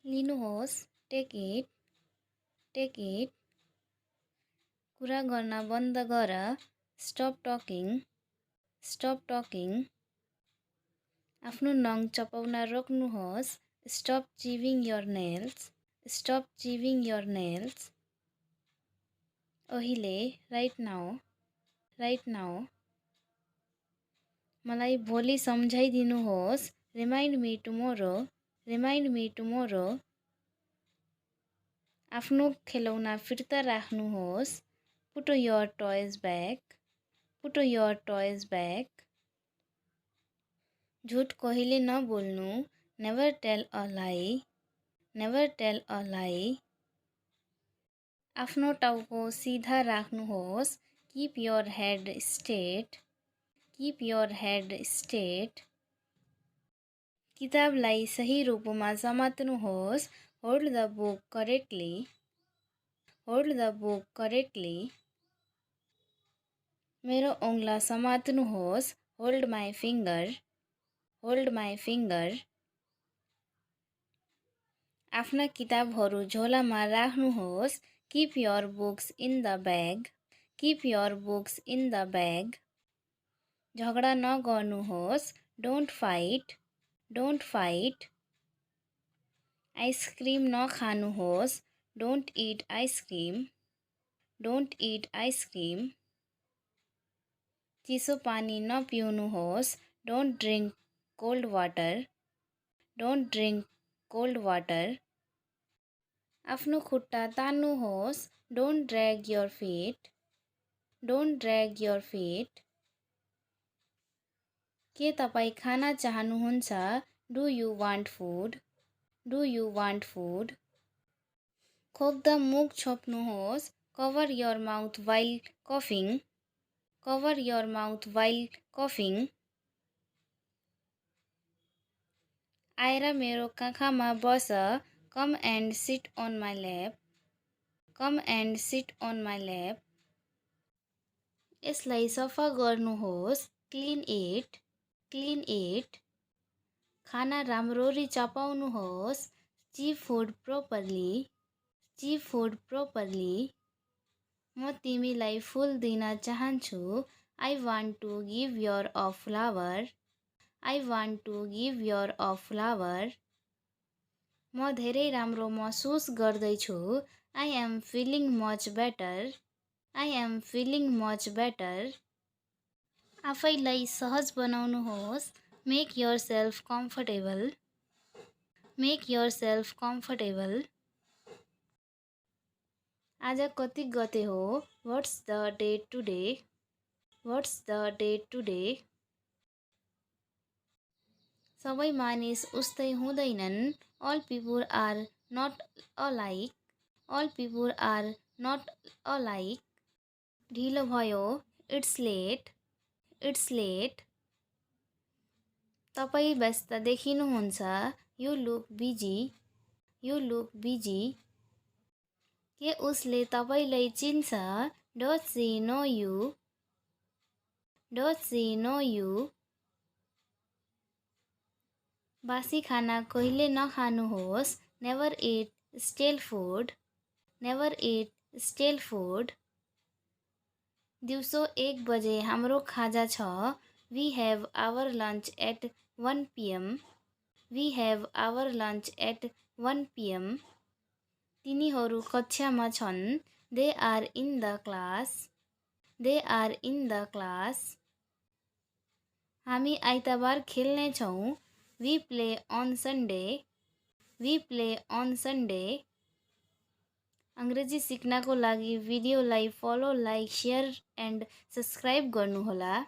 लिनुहोस्, take it, कुरा गर्न बन्द गर, स्टप टकिङ, आफ्नो नङ चपाउन रोक्नुहोस्, स्टप चिविङ योर नेल्स, अहिले, राइट नाउ, मलाई भोलि सम्झाइदिनुहोस्, रिमाइन्ड मी टुमोरो, आफ्नो खेलौना फिर्ता राख्नुहोस्, पुट योर टोयज ब्याक, झुट कहिले नबोल्नु, नेभर टेल अ लाई, आफ्नो टाउको सिधा राख्नुहोस्, कीप योर हेड स्ट्रेट, किताबलाई सही रूपमा समात्नुहोस्, होल्ड द बुक करेक्टली, मेरो औँला समात्नुहोस्, होल्ड माई फिङ्गर, आफ्ना किताबहरू झोलामा राख्नुहोस्, keep your books in the bag, झगडा नगर्नुहोस्, डोन्ट फाइट, आइसक्रिम नखानुहोस्, डोन्ट इट आइसक्रिम, चिसो पानी नपिउनुहोस्, डोन्ट ड्रिङ्क कोल्ड वाटर, आफ्नो खुट्टा तान्नुहोस्, डोन्ट ड्र्याग योर फिट, के तपाईँ खाना चाहनुहुन्छ, डु यु वान्ट फुड, खोक्दा मुख छोप्नुहोस्, कभर योर माउथ वाइल कफिङ, आएर मेरो काखमा बस, come and sit on my lap, यसलाई सफा गर्नुहोस्, क्लिन इट, खाना राम्ररी चपाउनुहोस्, चिप फुड प्रोपरली, म तिमीलाई फुल दिन चाहन्छु, I want to give your a flower, म धेरै राम्रो महसुस गर्दैछु, I am feeling much better, आफैलाई सहज बनाउनुहोस्, मेक योर सेल्फ कम्फर्टेबल, आज कति गते हो, व्हाट्स द डेट टुडे, सबै मानिस उस्तै हुँदैनन्, all people are not alike, ढिलो भयो, इट्स लेट, तपाईँ व्यस्त देखिनुहुन्छ, यु लुक बिजी, के उसले तपाईँलाई चिन्छ, डज सी नो यु, बासी खाना कहिले नखानुहोस्, नेभर इट स्टेल फुड, दिउँसो 1 बजे हाम्रो खाजा छ, we have our lunch at 1 PM, तिनीहरू कक्षामा छन्, they are in the class, हामी आइतबार खेल्ने छौँ, वी प्ले अन सन्डे, अङ्ग्रेजी सिक्नको लागि भिडियोलाई follow, like, share and subscribe गर्नुहोला।